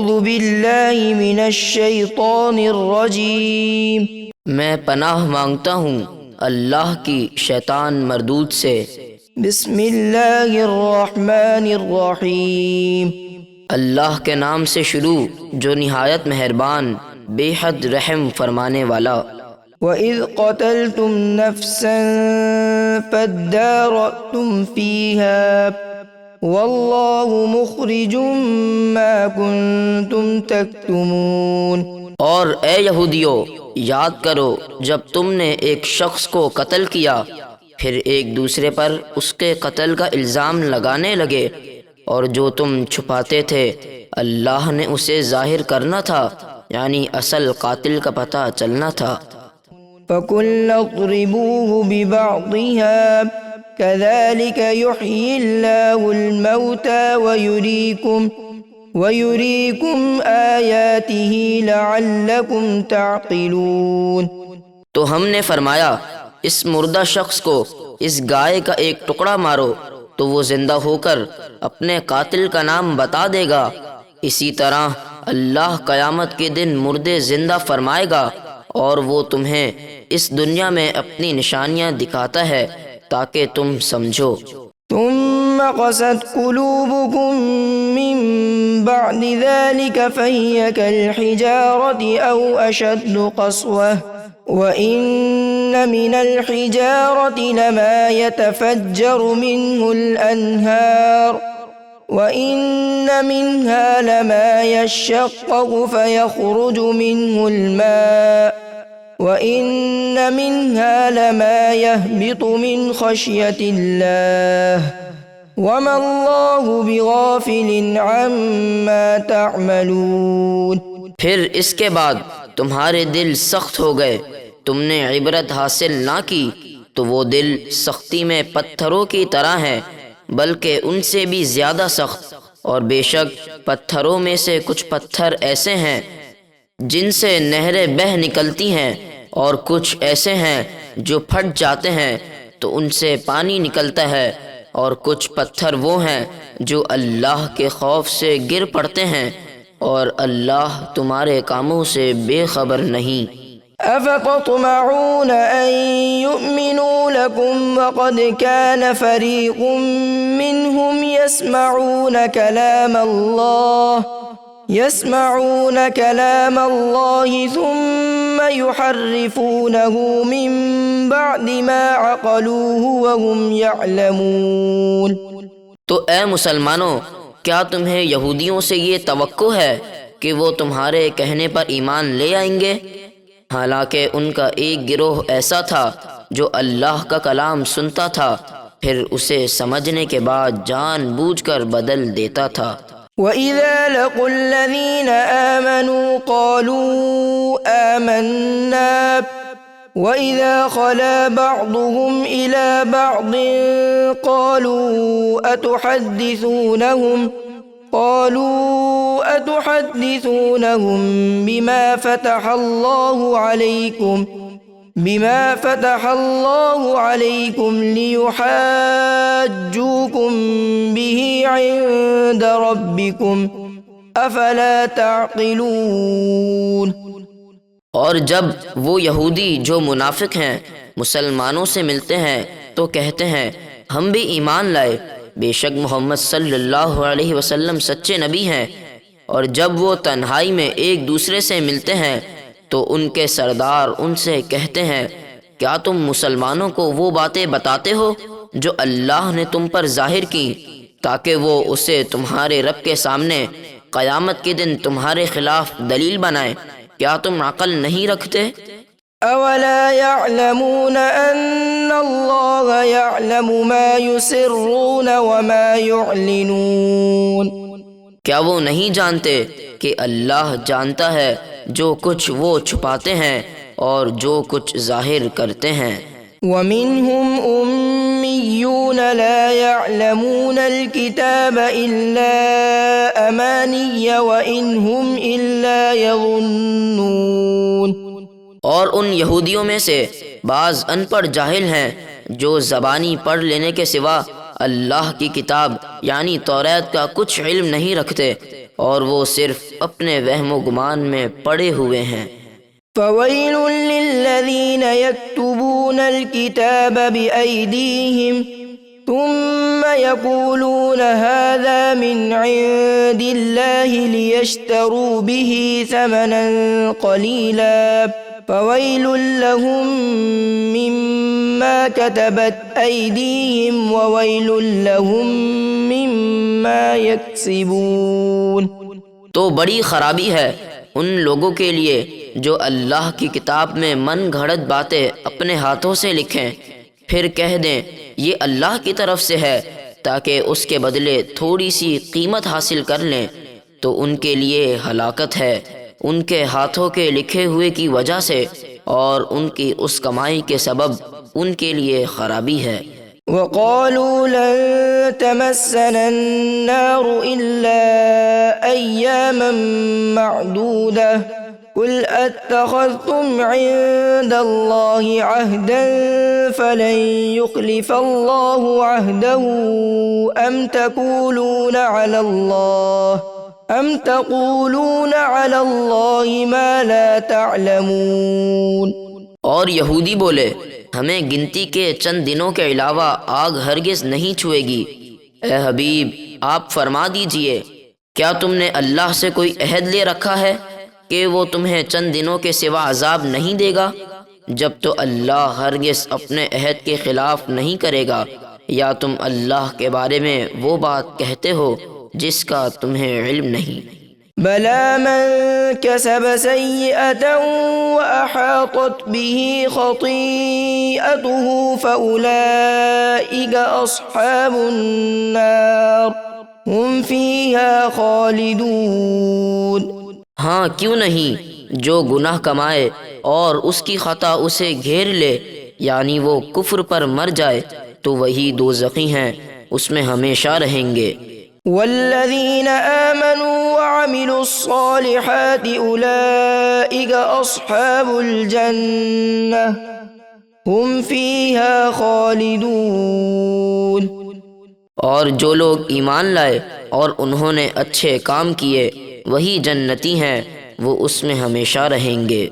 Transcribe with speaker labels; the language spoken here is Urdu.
Speaker 1: اعوذ باللہ من الشیطان الرجیم،
Speaker 2: میں پناہ مانگتا ہوں اللہ کی شیطان مردود سے۔
Speaker 1: بسم اللہ الرحمن الرحیم،
Speaker 2: اللہ کے نام سے شروع جو نہایت مہربان بے حد رحم فرمانے والا۔
Speaker 1: وَإِذْ قَتَلْتُمْ نَفْسًا فَادَّارَأْتُمْ فِيهَا وَاللَّهُ مُخْرِجٌ مَا كُنْتُمْ تَكْتُمُونَ۔
Speaker 2: اور اے یہودیو، یاد کرو جب تم نے ایک شخص کو قتل کیا، پھر ایک دوسرے پر اس کے قتل کا الزام لگانے لگے، اور جو تم چھپاتے تھے اللہ نے اسے ظاہر کرنا تھا، یعنی اصل قاتل کا پتہ چلنا تھا۔
Speaker 1: فَقُلْنَا اضْرِبُوهُ بِبَعْضِهَا كَذَلِكَ يُحْيِي اللَّهُ الْمَوْتَى وَيُرِيكُمْ آيَاتِهِ لَعَلَّكُمْ تَعْقِلُونَ۔
Speaker 2: تو ہم نے فرمایا اس مردہ شخص کو اس گائے کا ایک ٹکڑا مارو تو وہ زندہ ہو کر اپنے قاتل کا نام بتا دے گا۔ اسی طرح اللہ قیامت کے دن مردے زندہ فرمائے گا، اور وہ تمہیں اس دنیا میں اپنی نشانیاں دکھاتا ہے تاکہ تم سمجھو۔
Speaker 1: ثم قست قلوبكم من بعد ذلك فهي كالحجارة أو أشد قسوة وإن من الحجارة لما يتفجر منه الأنهار وإن منها لما يشقق فيخرج منه الماء وَإِنَّ مِنْهَا لَمَا يَهْبِطُ مِنْ خَشْيَةِ اللَّهِ وَمَا اللَّهُ بِغَافِلٍ عَمَّا تَعْمَلُونَ۔
Speaker 2: پھر اس کے بعد تمہارے دل سخت ہو گئے، تم نے عبرت حاصل نہ کی، تو وہ دل سختی میں پتھروں کی طرح ہیں، بلکہ ان سے بھی زیادہ سخت، اور بے شک پتھروں میں سے کچھ پتھر ایسے ہیں جن سے نہریں بہہ نکلتی ہیں، اور کچھ ایسے ہیں جو پھٹ جاتے ہیں تو ان سے پانی نکلتا ہے، اور کچھ پتھر وہ ہیں جو اللہ کے خوف سے گر پڑتے ہیں، اور اللہ تمہارے کاموں سے بے خبر نہیں۔
Speaker 1: أَفَتَطْمَعُونَ أَن يُؤْمِنُوا لَكُمْ وَقَدْ كَانَ فَرِيقٌ مِّنْهُمْ يسمعون كلام الله ثم يحرفونه من بعد ما عقلوه وهم يعلمون۔
Speaker 2: تو اے مسلمانوں، کیا تمہیں یہودیوں سے یہ توقع ہے کہ وہ تمہارے کہنے پر ایمان لے آئیں گے، حالانکہ ان کا ایک گروہ ایسا تھا جو اللہ کا کلام سنتا تھا، پھر اسے سمجھنے کے بعد جان بوجھ کر بدل دیتا تھا۔
Speaker 1: وَإِذَا لَقُوا الَّذِينَ آمَنُوا قَالُوا آمَنَّا وَإِذَا خَلَا بَعْضُهُمْ إِلَى بَعْضٍ قَالُوا أَتُحَدِّثُونَهُمْ بما فتح الله عليكم ليحاجوكم به عند ربكم افلا تعقلون۔
Speaker 2: اور جب وہ یہودی جو منافق ہیں مسلمانوں سے ملتے ہیں تو کہتے ہیں ہم بھی ایمان لائے، بے شک محمد صلی اللہ علیہ وسلم سچے نبی ہیں، اور جب وہ تنہائی میں ایک دوسرے سے ملتے ہیں تو ان کے سردار ان سے کہتے ہیں کیا تم مسلمانوں کو وہ باتیں بتاتے ہو جو اللہ نے تم پر ظاہر کی، تاکہ وہ اسے تمہارے رب کے سامنے قیامت کے دن تمہارے خلاف دلیل بنائے؟ کیا تم عقل نہیں رکھتے؟
Speaker 1: اولا يعلمون ان اللہ يعلم ما يسرون وما يعلنون۔
Speaker 2: کیا وہ نہیں جانتے کہ اللہ جانتا ہے جو کچھ وہ چھپاتے ہیں اور جو کچھ ظاہر کرتے ہیں۔
Speaker 1: وَمِنْهُمْ أُمِّيُّونَ لَا يَعْلَمُونَ الْكِتَابَ إِلَّا أَمَانِيَّ وَإِنْ هُمْ إِلَّا يَظُنُّونَ۔
Speaker 2: اور ان یہودیوں میں سے بعض ان پڑھ جاہل ہیں جو زبانی پڑھ لینے کے سوا اللہ کی کتاب یعنی توریت کا کچھ علم نہیں رکھتے، اور وہ صرف اپنے وہم و گمان میں پڑے ہوئے ہیں۔
Speaker 1: فويل للذين يكتبون الكتاب بأيديهم ثم يقولون هذا من عند الله ليشتروا به ثمنا قليلا فويل لهم مما كتبت أيديهم وويل لهم مما يكسبون۔
Speaker 2: تو بڑی خرابی ہے ان لوگوں کے لیے جو اللہ کی کتاب میں من گھڑت باتیں اپنے ہاتھوں سے لکھیں، پھر کہہ دیں یہ اللہ کی طرف سے ہے تاکہ اس کے بدلے تھوڑی سی قیمت حاصل کر لیں، تو ان کے لیے ہلاکت ہے ان کے ہاتھوں کے لکھے ہوئے کی وجہ سے، اور ان کی اس کمائی کے سبب ان کے لیے خرابی ہے۔
Speaker 1: وقالوا لن تمسنا النار إلا أياما معدودة قل أتخذتم عند الله عهدا فلن يخلف الله عهده أم تقولون على الله ما لا تعلمون۔
Speaker 2: اور یہودی بولے ہمیں گنتی کے چند دنوں کے علاوہ آگ ہرگز نہیں چھوئے گی۔ اے حبیب آپ فرما دیجئے کیا تم نے اللہ سے کوئی عہد لے رکھا ہے کہ وہ تمہیں چند دنوں کے سوا عذاب نہیں دے گا؟ جب تو اللہ ہرگز اپنے عہد کے خلاف نہیں کرے گا، یا تم اللہ کے بارے میں وہ بات کہتے ہو جس کا تمہیں علم نہیں۔
Speaker 1: بلى من كسب سيئة وأحاطت به خطيئته فأولئك أصحاب النار هم فيها خالدون۔
Speaker 2: ہاں کیوں نہیں، جو گناہ کمائے اور اس کی خطا اسے گھیر لے، یعنی وہ کفر پر مر جائے، تو وہی دوزخی ہیں، اس میں ہمیشہ رہیں گے۔
Speaker 1: والذين آمنوا وعملوا الصالحات أولئك أصحاب الجنة هم فيها خالدون۔
Speaker 2: اور جو لوگ ایمان لائے اور انہوں نے اچھے کام کیے وہی جنتی ہیں، وہ اس میں ہمیشہ رہیں گے۔